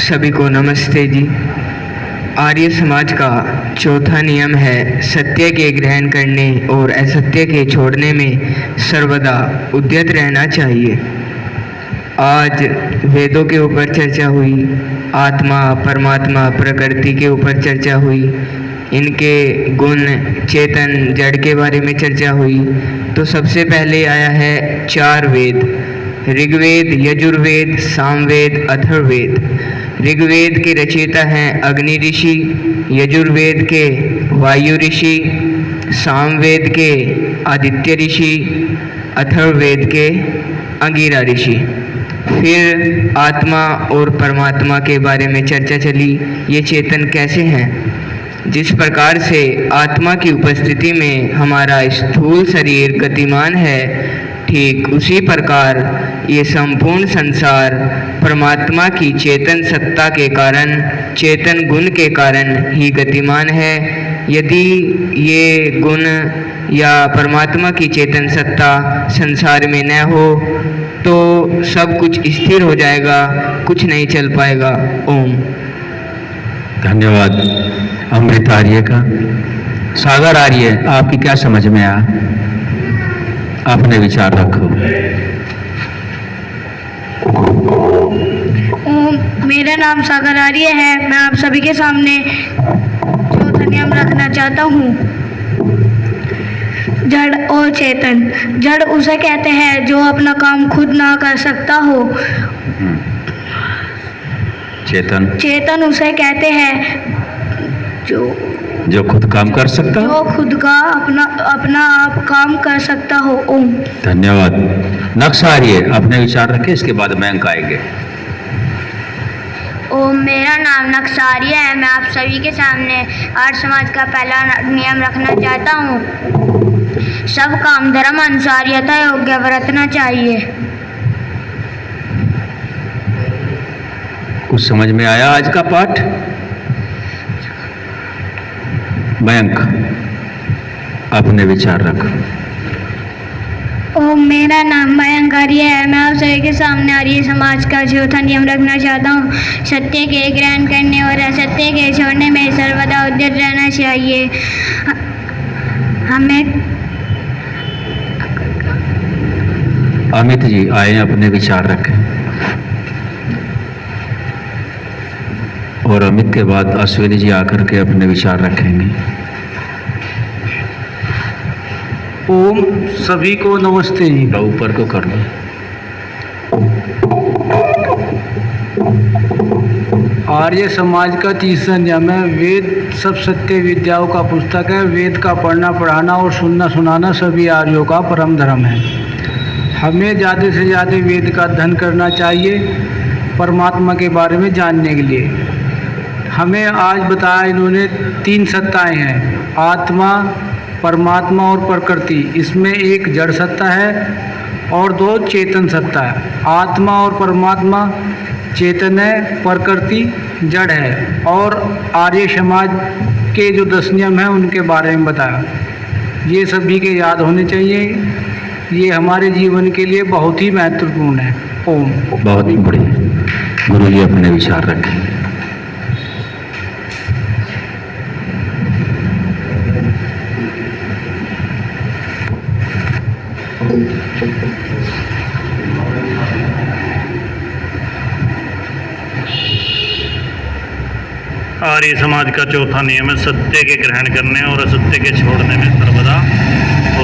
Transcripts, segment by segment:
सभी को नमस्ते जी। आर्य समाज का चौथा नियम है सत्य के ग्रहण करने और असत्य के छोड़ने में सर्वदा उद्यत रहना चाहिए। आज वेदों के ऊपर चर्चा हुई, आत्मा, परमात्मा, प्रकृति के ऊपर चर्चा हुई, इनके गुण, चेतन, जड़ के बारे में चर्चा हुई। तो सबसे पहले आया है 4 वेद, ऋग्वेद, यजुर्वेद, सामवेद, अथर्ववेद। ऋग्वेद के रचयिता हैं अग्नि ऋषि, यजुर्वेद के वायु ऋषि, सामवेद के आदित्य ऋषि, अथर्ववेद के अंगिरा ऋषि। फिर आत्मा और परमात्मा के बारे में चर्चा चली। ये चेतन कैसे हैं? जिस प्रकार से आत्मा की उपस्थिति में हमारा स्थूल शरीर गतिमान है, ठीक उसी प्रकार ये संपूर्ण संसार परमात्मा की चेतन सत्ता के कारण, चेतन गुण के कारण ही गतिमान है। यदि ये गुण या परमात्मा की चेतन सत्ता संसार में न हो तो सब कुछ स्थिर हो जाएगा, कुछ नहीं चल पाएगा। ओम। धन्यवाद अमृत आर्य का। सागर आर्य, आपकी क्या समझ में आया? अपने विचार रखो। मेरा नाम सागर आर्य है। मैं आप सभी के सामने चौथा नियम रखना चाहता हूँ। जड़ और चेतन। जड़ उसे कहते हैं जो अपना काम खुद ना कर सकता हो। चेतन उसे कहते हैं जो खुद काम कर सकता हो, जो खुद का अपना आप काम कर सकता हो। ओम। धन्यवाद। नक्शार्य, अपने विचार रखें, इसके बाद बैंक आएंगे। ओम। मेरा नाम नक्शार्य है। मैं आप सभी के सामने आर्य समाज का पहला नियम रखना चाहता हूँ। सब काम धर्म अनुसार यथा योग्य बरतना चाहिए। कुछ समझ में आया आज का पाठ? बैंक, अपने विचार रखो। ओम। मेरा नाम मयंक आर्य है। मैं आप सभी के सामने आर्य समाज का चौथा नियम रखना चाहता हूँ। सत्य के ग्रहण करने और असत्य के छोड़ने में सर्वदा उद्यत रहना चाहिए। हमें अमित जी आए, अपने विचार रखें। और अमित के बाद अश्विनी जी आकर के अपने विचार रखेंगे। ओम। सभी को नमस्ते जी। ऊपर को कर लो। आर्य समाज का तीसरा नियम है वेद सब सत्य विद्याओं का पुस्तक है। वेद का पढ़ना, पढ़ाना और सुनना, सुनाना सभी आर्यों का परम धर्म है। हमें ज़्यादा से ज़्यादा वेद का अध्ययन करना चाहिए परमात्मा के बारे में जानने के लिए। हमें आज बताया इन्होंने 3 सत्ताएं हैं, आत्मा, परमात्मा और प्रकृति। इसमें एक जड़ सत्ता है और 2 चेतन सत्ता है। आत्मा और परमात्मा चेतन है, प्रकृति जड़ है। और आर्य समाज के जो 10 नियम हैं उनके बारे में बताया। ये सभी के याद होने चाहिए। ये हमारे जीवन के लिए बहुत ही महत्वपूर्ण है। ओम। बहुत बढ़िया। गुरु जी अपने विचार रखें। आर्य समाज का चौथा नियम है सत्य के ग्रहण करने और असत्य के छोड़ने में सर्वदा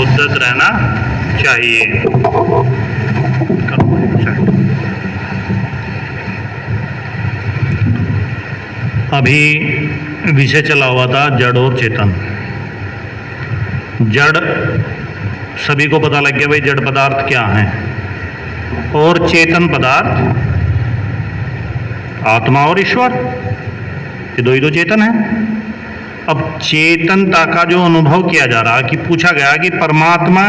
उद्यत रहना चाहिए। अभी विषय चला हुआ था जड़ और चेतन। जड़, सभी को पता लग गया भाई जड़ पदार्थ क्या हैं, और चेतन पदार्थ आत्मा और ईश्वर, ये 2 ही 2 चेतन है। अब चेतनता का जो अनुभव किया जा रहा, कि पूछा गया कि परमात्मा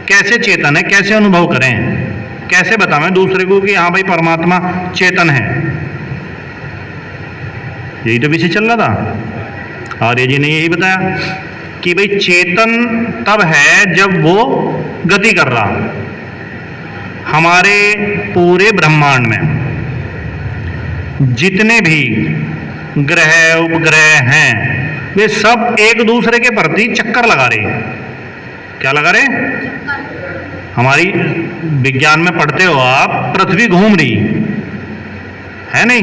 कैसे चेतन है, कैसे अनुभव करें, कैसे बताएं दूसरे को कि हाँ भाई परमात्मा चेतन है। यही तो विषय चल रहा था। आर्य जी ने यही बताया कि भाई चेतन तब है जब वो गति कर रहा। हमारे पूरे ब्रह्मांड में जितने भी ग्रह उपग्रह हैं वे सब एक दूसरे के प्रति चक्कर लगा रहे हैं। क्या लगा रहे? हमारी विज्ञान में पढ़ते हो आप, पृथ्वी घूम रही है नहीं?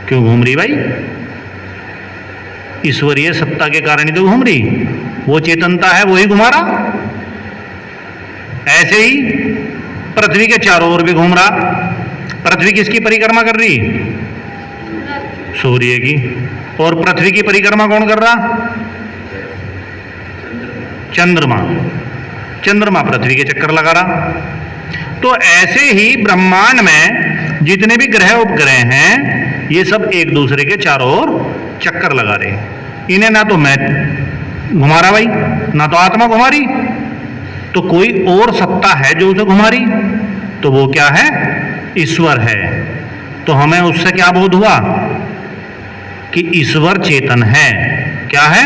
क्यों घूम रही भाई? ईश्वरीय सत्ता के कारण ही तो घूम रही। वो चेतनता है, वही घुमा रहा। ऐसे ही पृथ्वी के चारों ओर भी घूम रहा। पृथ्वी किसकी परिक्रमा कर रही? सूर्य की। और पृथ्वी की परिक्रमा कौन कर रहा? चंद्रमा। चंद्रमा पृथ्वी के चक्कर लगा रहा। तो ऐसे ही ब्रह्मांड में जितने भी ग्रह उपग्रह हैं ये सब एक दूसरे के चारों ओर चक्कर लगा रहे हैं। इन्हें ना तो मैं घुमा रहा भाई, ना तो आत्मा घुमा रही, तो कोई और सत्ता है जो उसे घुमा रही। तो वो क्या है? ईश्वर है। तो हमें उससे क्या बोध हुआ कि ईश्वर चेतन है। क्या है?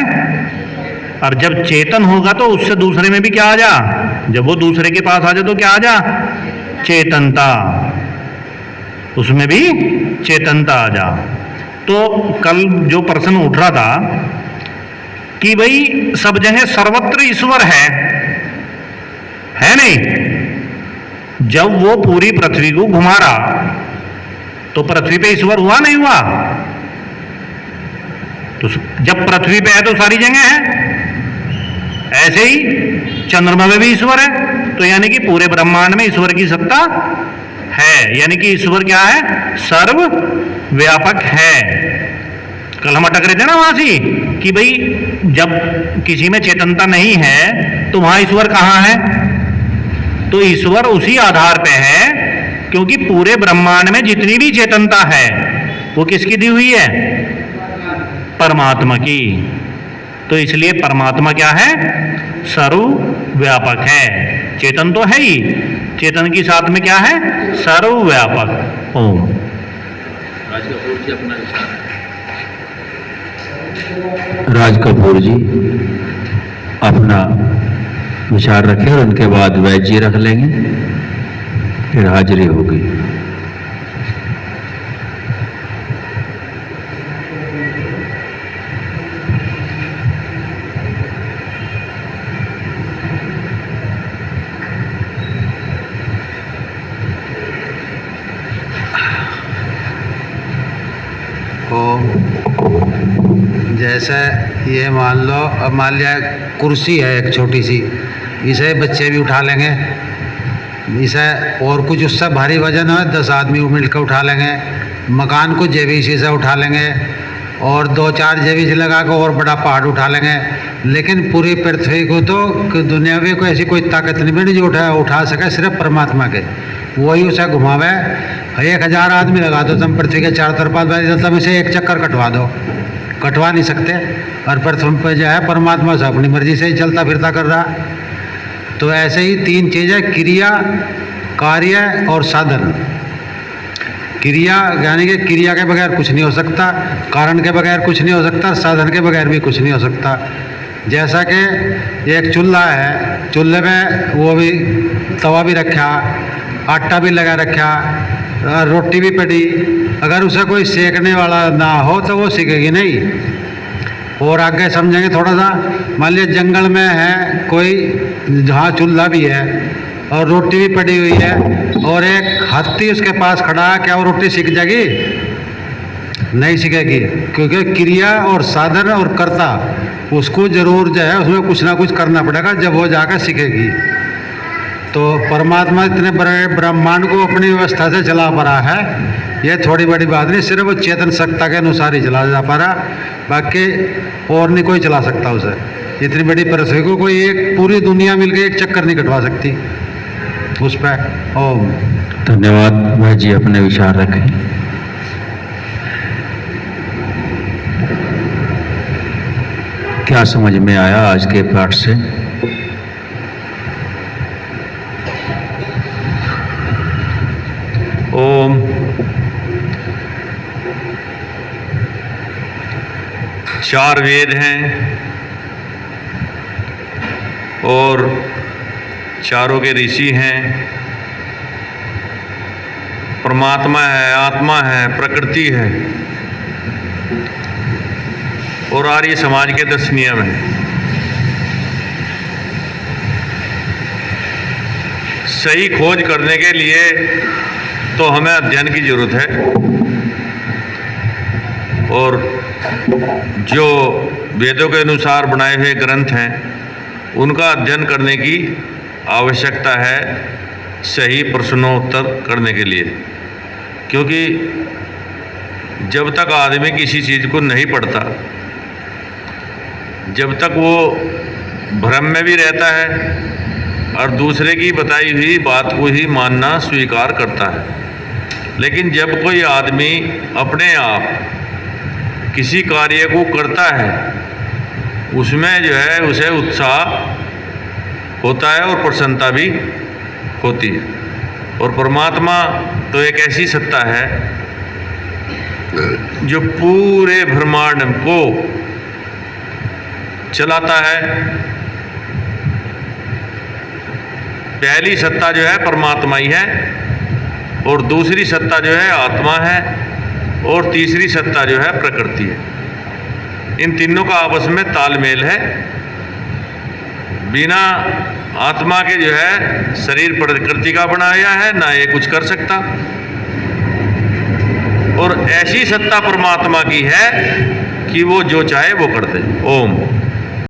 और जब चेतन होगा तो उससे दूसरे में भी क्या आ जा? जब वो दूसरे के पास आ जाए तो क्या आ जा? चेतनता। उसमें भी चेतनता आ जा। तो कल जो प्रश्न उठ रहा था कि भाई सब जगह सर्वत्र ईश्वर है नहीं? जब वो पूरी पृथ्वी को घुमा रहा तो पृथ्वी पे ईश्वर हुआ नहीं हुआ? तो जब पृथ्वी पे है तो सारी जगह है। ऐसे ही चंद्रमा में भी ईश्वर है। तो यानी कि पूरे ब्रह्मांड में ईश्वर की सत्ता है। यानी कि ईश्वर क्या है? सर्व व्यापक है। कल हम अटक रहे थे ना वहां से कि भाई जब किसी में चेतनता नहीं है तो वहां ईश्वर कहां है? तो ईश्वर उसी आधार पे है क्योंकि पूरे ब्रह्मांड में जितनी भी चेतनता है वो किसकी दी हुई है? परमात्मा की। तो इसलिए परमात्मा क्या है? सर्वव्यापक है। चेतन तो है ही, चेतन की साथ में क्या है? सर्वव्यापक। ओम। राज कपूर जी अपना विचार रखें और उनके बाद वैद्य जी रख लेंगे, फिर हाजिरी होगी। जैसे ये मान लो, अब मान लिया कुर्सी है एक छोटी सी, इसे बच्चे भी उठा लेंगे। इसे और कुछ उससे भारी वजन है 10 आदमी मिलकर उठा लेंगे। मकान को जेबीसी से उठा लेंगे और 2-4 जेबीसी लगा कर और बड़ा पहाड़ उठा लेंगे। लेकिन पूरी पृथ्वी को तो दुनिया में कोई ऐसी कोई ताकत नहीं बनी जो उठा सके, सिर्फ परमात्मा के। वही उसे घुमावे। 1000 आदमी लगा दो तुम पृथ्वी के चारों तरफ, तब इसे एक चक्कर कटवा दो, कटवा नहीं सकते। और पृथ्वी पर जो है परमात्मा से अपनी मर्जी से ही चलता फिरता कर रहा। तो ऐसे ही 3 चीज़ें, क्रिया, कार्य और साधन। क्रिया यानी कि क्रिया के बगैर कुछ नहीं हो सकता, कारण के बगैर कुछ नहीं हो सकता, साधन के बगैर भी कुछ नहीं हो सकता। जैसा कि एक चूल्हा है, चूल्हे में वो भी तवा भी रखा, आटा भी लगा रखा, रोटी भी पड़ी। अगर उसे कोई सेकने वाला ना हो तो वो सीखेगी नहीं। और आगे समझेंगे थोड़ा सा, मान लिया जंगल में है कोई, जहाँ चूल्हा भी है और रोटी भी पड़ी हुई है और एक हाथी उसके पास खड़ा है, क्या वो रोटी सीख जाएगी? नहीं सीखेगी, क्योंकि क्रिया और साधन और कर्ता उसको जरूर जो है उसमें कुछ ना कुछ करना पड़ेगा, जब वो जाकर सीखेगी। तो परमात्मा इतने बड़े ब्रह्मांड को अपनी व्यवस्था से चला पा रहा है, ये थोड़ी बड़ी बात नहीं। सिर्फ वो चेतन सत्ता के अनुसार ही चला जा पा रहा, बाकी और नहीं कोई चला सकता उसे। इतनी बड़ी पृथ्वी को कोई एक पूरी दुनिया मिलकर एक चक्कर नहीं कटवा सकती उस पर। ओम। धन्यवाद। वह जी अपने विचार रखें। क्या समझ में आया आज के पाठ से? ओम। चार वेद हैं और चारों के ऋषि हैं। परमात्मा है, आत्मा है, प्रकृति है और आर्य समाज के 10 नियम हैं। सही खोज करने के लिए तो हमें अध्ययन की जरूरत है और जो वेदों के अनुसार बनाए हुए ग्रंथ हैं उनका अध्ययन करने की आवश्यकता है सही प्रश्नोत्तर करने के लिए, क्योंकि जब तक आदमी किसी चीज़ को नहीं पढ़ता, जब तक वो भ्रम में भी रहता है और दूसरे की बताई हुई बात को ही मानना स्वीकार करता है। लेकिन जब कोई आदमी अपने आप किसी कार्य को करता है उसमें जो है उसे उत्साह होता है और प्रसन्नता भी होती है। और परमात्मा तो एक ऐसी सत्ता है जो पूरे ब्रह्मांड को चलाता है। पहली सत्ता जो है परमात्मा ही है और दूसरी सत्ता जो है आत्मा है और तीसरी सत्ता जो है प्रकृति है। इन तीनों का आपस में तालमेल है। बिना आत्मा के जो है शरीर प्रकृति का बनाया है, ना ये कुछ कर सकता। और ऐसी सत्ता परमात्मा की है कि वो जो चाहे वो कर दे। ओम।